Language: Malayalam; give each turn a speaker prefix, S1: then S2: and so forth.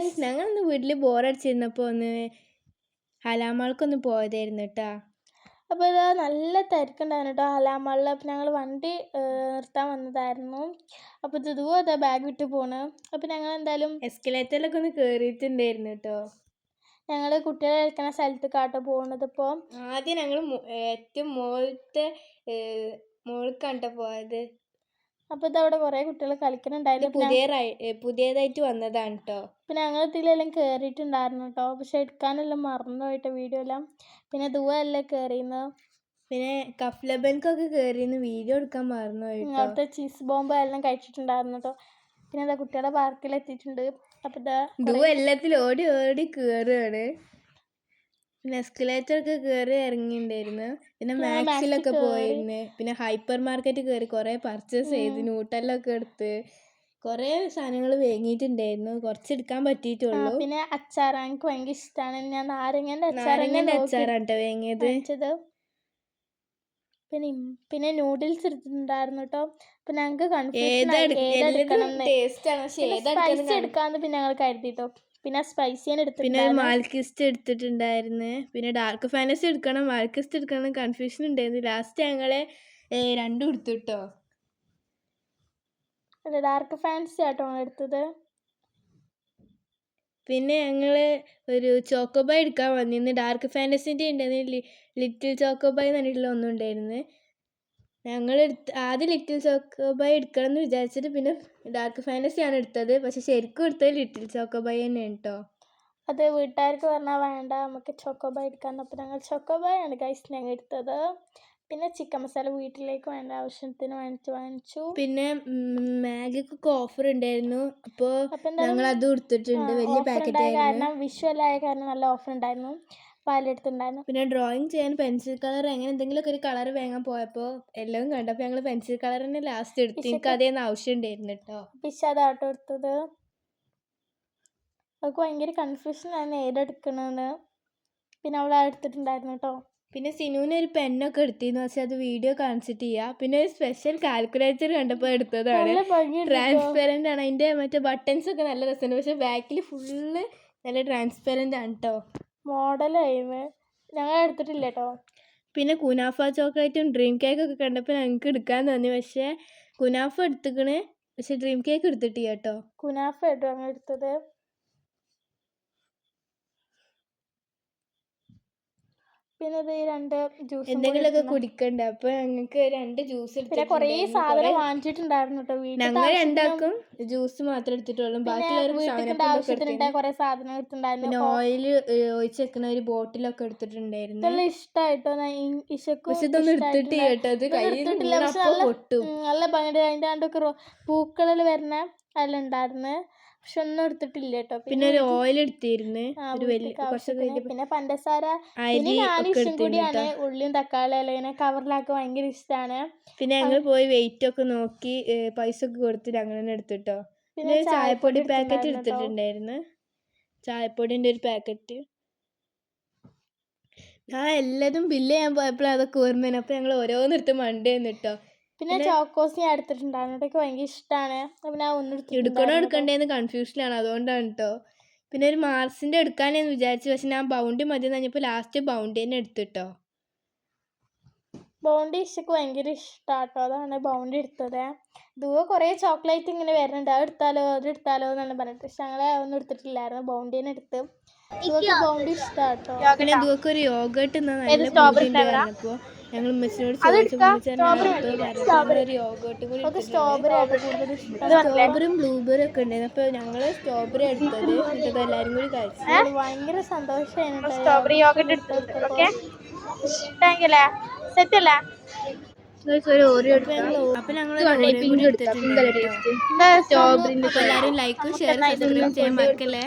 S1: ഫ്രണ്ട്സ്, ഞങ്ങളിന്ന് വീട്ടിൽ ബോറടിച്ചിരുന്നപ്പോൾ ഒന്ന് ഹലാമാൾക്കൊന്ന് പോയതായിരുന്നു കേട്ടോ.
S2: അപ്പോൾ ഇത് നല്ല തിരക്കുണ്ടായിരുന്നു കേട്ടോ ഹലാമാളിൽ. അപ്പോൾ ഞങ്ങൾ വണ്ടി നിർത്താൻ വന്നതായിരുന്നു. അപ്പോൾ ഇതുവോ അതാ ബാഗ് വിട്ട് പോണ്. അപ്പോൾ ഞങ്ങൾ എന്തായാലും
S1: എസ്കലേറ്ററിലൊക്കെ ഒന്ന് കയറിയിട്ടുണ്ടായിരുന്നു കേട്ടോ.
S2: ഞങ്ങൾ കുട്ടികളെ കളിക്കുന്ന സ്ഥലത്ത് കാട്ടോ പോകുന്നത്. ഇപ്പോൾ
S1: ആദ്യം ഞങ്ങൾ ഏറ്റവും മുകൾക്കാണ് പോയത്.
S2: അപ്പോൾ ഇതവിടെ കുറേ കുട്ടികൾ കളിക്കുന്നുണ്ടായിരുന്നു.
S1: പുതിയതായിട്ട് വന്നതാണ് കേട്ടോ.
S2: പിന്നെ ഞങ്ങൾ ഇതിലെല്ലാം കയറിയിട്ടുണ്ടായിരുന്നു കേട്ടോ. പക്ഷെ എടുക്കാനെല്ലാം മറന്നു പോയിട്ട് വീഡിയോ എല്ലാം. പിന്നെ ദൂവല്ലേ കയറിയുന്നത്.
S1: പിന്നെ കഫ്ലബൻക്കൊക്കെ കയറിയെന്ന് വീഡിയോ എടുക്കാൻ മറന്നു പോയിട്ട്.
S2: അവിടുത്തെ ചീസ് ബോംബ് എല്ലാം കഴിച്ചിട്ടുണ്ടായിരുന്നു കേട്ടോ. പിന്നെ എന്താ കുട്ടികളുടെ പാർക്കിലെത്തിയിട്ടുണ്ട്. അപ്പോൾ
S1: ദൂ എല്ലാത്തിലും ഓടി ഓടി കയറുകയാണ്. പിന്നെ എസ്കലേറ്ററൊക്കെ കയറി ഇറങ്ങിയിട്ടുണ്ടായിരുന്നു. പിന്നെ മാക്സിലൊക്കെ പോയിരുന്നു. പിന്നെ ഹൈപ്പർ മാർക്കറ്റ് കയറി കുറേ പർച്ചേസ് ചെയ്ത് ന്യൂട്ടെല്ലൊക്കെ എടുത്ത് കുറേ സാധനങ്ങൾ വാങ്ങിയിട്ടുണ്ടായിരുന്നു. കുറച്ച് എടുക്കാൻ പറ്റിയിട്ടുള്ളൂ.
S2: പിന്നെ അച്ചാർ എനിക്ക് ഭയങ്കര ഇഷ്ടമാണ്. ഞാൻ നാരങ്ങൻ്റെ
S1: അച്ചാറാണ് കേട്ടോ വാങ്ങിയത്.
S2: പിന്നെ നൂഡിൽസ് എടുത്തിട്ടുണ്ടായിരുന്നു കേട്ടോ. പിന്നെ ഞങ്ങൾക്ക് സ്പൈസി എടുക്കാമെന്ന് പിന്നെ ഞങ്ങൾ കരുതിട്ടോ. പിന്നെ സ്പൈസിയാണ്
S1: പിന്നെ മാൽക്കിസ്റ്റ് എടുത്തിട്ടുണ്ടായിരുന്നു. പിന്നെ ഡാർക്ക് ഫാൻറ്റസി എടുക്കണം, മാൽക്കിസ്റ്റ് എടുക്കണം, കൺഫ്യൂഷൻ ഉണ്ടായിരുന്നു. ലാസ്റ്റ് ഞങ്ങളെ രണ്ടും എടുത്തു കേട്ടോ.
S2: അല്ല, ഡാർക്ക് ഫാൻറ്റസി ആട്ടോ എടുത്തത്.
S1: പിന്നെ ഞങ്ങൾ ഒരു ചോക്കോബായ് എടുക്കാൻ വന്നിരുന്നു. ഡാർക്ക് ഫാൻറ്റസിൻ്റെ ഉണ്ടായിരുന്നു, ലിറ്റിൽ ചോക്കോബായ് എന്ന് പറഞ്ഞിട്ടുള്ള ഒന്നും ഉണ്ടായിരുന്നു. ഞങ്ങൾ ആദ്യം ലിറ്റിൽ ചോക്കോബായ് എടുക്കണം എന്ന് വിചാരിച്ചിട്ട് പിന്നെ ഡാർക്ക് ഫാൻറ്റസിയാണ് എടുത്തത്. പക്ഷെ ശരിക്കും എടുത്തത് ലിറ്റിൽ ചോക്കോബായ് തന്നെയാണ് കേട്ടോ.
S2: അത് വീട്ടുകാർക്ക് പറഞ്ഞാൽ വേണ്ട, നമുക്ക് ചോക്കോബായ് എടുക്കാൻ. അപ്പോൾ ഞങ്ങൾ ചോക്കോബായ് ആണ് ഗൈസ് ഞങ്ങൾ എടുത്തത്. പിന്നെ ചിക്കൻ മസാല വീട്ടിലേക്ക് വേണ്ട ആവശ്യത്തിന് വാങ്ങിച്ചു.
S1: പിന്നെ മാഗിക്കൊക്കെ ഓഫർ ഉണ്ടായിരുന്നു. അപ്പോൾ ഞങ്ങൾ അത് എടുത്തിട്ടുണ്ട്. വലിയ പാക്കറ്റ്
S2: കാരണം വിഷുവല്ലായ കാരണം നല്ല ഓഫർ ഉണ്ടായിരുന്നു. പാലെടുത്തുണ്ടായിരുന്നു.
S1: പിന്നെ ഡ്രോയിങ് ചെയ്യാൻ പെൻസിൽ കളർ അങ്ങനെ എന്തെങ്കിലുമൊക്കെ ഒരു കളർ വാങ്ങാൻ പോയപ്പോൾ എല്ലാം കണ്ടപ്പോൾ ഞങ്ങൾ പെൻസിൽ കളർ തന്നെ ലാസ്റ്റ് എടുത്തു. എനിക്ക് അതേന്ന് ആവശ്യം ഉണ്ടായിരുന്നു കേട്ടോ.
S2: പക്ഷെ അതാട്ടോ എടുത്തത്. അവൾക്ക് ഭയങ്കര കൺഫ്യൂഷനാണ് ഏതെടുക്കണമെന്ന്. പിന്നെ അവൾ എടുത്തിട്ടുണ്ടായിരുന്നു കേട്ടോ.
S1: പിന്നെ സിനുവിന് ഒരു പെന്നൊക്കെ എടുത്തിരുന്നു. പക്ഷെ അത് വീഡിയോ കാണിച്ചിട്ട് ചെയ്യാം. പിന്നെ ഒരു സ്പെഷ്യൽ കാൽക്കുലേറ്റർ കണ്ടപ്പോൾ എടുത്തതാണ്. ട്രാൻസ്പെറൻ്റ് ആണ്. അതിൻ്റെ മറ്റേ ബട്ടൺസ് ഒക്കെ നല്ല രസമുണ്ട്. പക്ഷെ ബാക്കിൽ ഫുള്ള് നല്ല ട്രാൻസ്പെറൻ്റ് ആണ് കേട്ടോ.
S2: മോഡലായിരുന്നു. ഞങ്ങൾ എടുത്തിട്ടില്ല കേട്ടോ.
S1: പിന്നെ കുനാഫ ചോക്ലേറ്റും ഡ്രീം കേക്കൊക്കെ കണ്ടപ്പോൾ ഞങ്ങൾക്ക് എടുക്കാൻ തോന്നി. പക്ഷേ കുനാഫ എടുത്തിക്കണ്, പക്ഷെ ഡ്രീം കേക്ക് എടുത്തിട്ടില്ല കേട്ടോ.
S2: കുനാഫ കേട്ടോ ഞങ്ങൾ എടുത്തത്. പിന്നെ ഇത് 2 ജ്യൂസ്
S1: എന്തെങ്കിലുമൊക്കെ കുടിക്കണ്ടേ, അപ്പൊ ഞങ്ങൾക്ക് 2 ജ്യൂസ്
S2: കുറേ സാധനം വാങ്ങിച്ചിട്ടുണ്ടായിരുന്നു കേട്ടോ.
S1: ഞങ്ങൾ രണ്ടാക്കും ജ്യൂസ് മാത്രം എടുത്തിട്ടുള്ളൂ. ബാക്കിയുള്ളവർക്ക്
S2: കുറെ സാധനം എടുത്തിട്ടുണ്ടായിരുന്നു.
S1: പിന്നെ ഓയിൽ ഒഴിച്ച് വെക്കുന്ന ഒരു ബോട്ടിലൊക്കെ എടുത്തിട്ടുണ്ടായിരുന്നു.
S2: നല്ല ഇഷ്ടമായിട്ടോ.
S1: പക്ഷെ ഇതൊന്നും എടുത്തിട്ട് കേട്ടോ, അത് പൊട്ടും.
S2: നല്ല ഭംഗിയുടെ അതിൻ്റെ ആണ്ടൊക്കെ പൂക്കളിൽ വരുന്ന അതിൽ ഉണ്ടായിരുന്നു. പക്ഷെ ഒന്നും എടുത്തിട്ടില്ല കേട്ടോ.
S1: പിന്നെ ഒരു ഓയിൽ എടുത്തിരുന്നു.
S2: പിന്നെ പഞ്ചസാര കൂടിയാണ്. ഉള്ളിയും തക്കാളി അല്ലെങ്കിൽ കവറിലാക്കി ഭയങ്കര ഇഷ്ടമാണ്.
S1: പിന്നെ ഞങ്ങൾ പോയി വെയിറ്റ് ഒക്കെ നോക്കി പൈസ ഒക്കെ കൊടുത്തിട്ട് അങ്ങനെ തന്നെ എടുത്തിട്ടോ. പിന്നെ ചായപ്പൊടി പാക്കറ്റ് എടുത്തിട്ടുണ്ടായിരുന്നു. ചായപ്പൊടിൻ്റെ ഒരു പാക്കറ്റ്. ഞാൻ എല്ലാതും ബില്ല് ചെയ്യാൻ പോയപ്പോഴും അതൊക്കെ ഓർമ്മയാണ്. അപ്പോൾ ഞങ്ങൾ ഓരോന്നെടുത്ത് മണ്ടേന്ന് കേട്ടോ.
S2: പിന്നെ ചോക്കോസ് ഞാൻ എടുത്തിട്ടുണ്ടായിരുന്നു. അതൊക്കെ ഭയങ്കര ഇഷ്ടമാണ്. അപ്പം ഞാൻ ഒന്നും
S1: എടുക്കണോ എടുക്കണ്ടേന്ന് കൺഫ്യൂഷനാണ്, അതുകൊണ്ടാണ് കേട്ടോ. പിന്നെ ഒരു മാർസിൻ്റെ എടുക്കാനെന്ന് വിചാരിച്ചു. പക്ഷെ ഞാൻ ബൗണ്ടി മതി എന്ന് പറഞ്ഞപ്പോൾ ലാസ്റ്റ് ബൗണ്ടി തന്നെ എടുത്തിട്ടോ.
S2: ബൗണ്ടി ഇഷ്ടക്ക് ഭയങ്കര ഇഷ്ടമാട്ടോ. അതാണ് ബൗണ്ടി എടുത്തത്. ദൂരെ കുറേ ചോക്ലേറ്റ് ഇങ്ങനെ വരുന്നുണ്ട്. അത് എടുത്താലോ എന്നാണ് പറഞ്ഞിട്ട്. പക്ഷെ ഞങ്ങളെ ഒന്നും എടുത്തിട്ടില്ലായിരുന്നു. ബൗണ്ടി തന്നെ എടുത്ത്. ബൗണ്ടി ഇഷ്ടമാട്ടോ.
S1: പിന്നെ ദൂരക്ക് ഒരു യോഗട്ട് പറഞ്ഞപ്പോൾ ഞങ്ങൾ ഉമ്മച്ചിനോട് സ്ട്രോബെറിയും ബ്ലൂബെറി ഒക്കെ ഉണ്ടായിരുന്നു. അപ്പോൾ ഞങ്ങൾ സ്ട്രോബെറി എടുത്തത്. എന്നിട്ട് എല്ലാവരും കൂടി കഴിച്ചു.
S2: ഭയങ്കര സന്തോഷമായിരുന്നു.
S3: സ്ട്രോബെറി യോഗട്ട് എടുത്തത്. ഓക്കെ, താങ്ക്യല്ലേ, സെറ്റല്ലേ.
S1: അപ്പൊ ഞങ്ങൾ എല്ലാവരും ലൈക്കും ഷെയർ സബ്സ്ക്രൈബ് ചെയ്യാൻ മറക്കല്ലേ.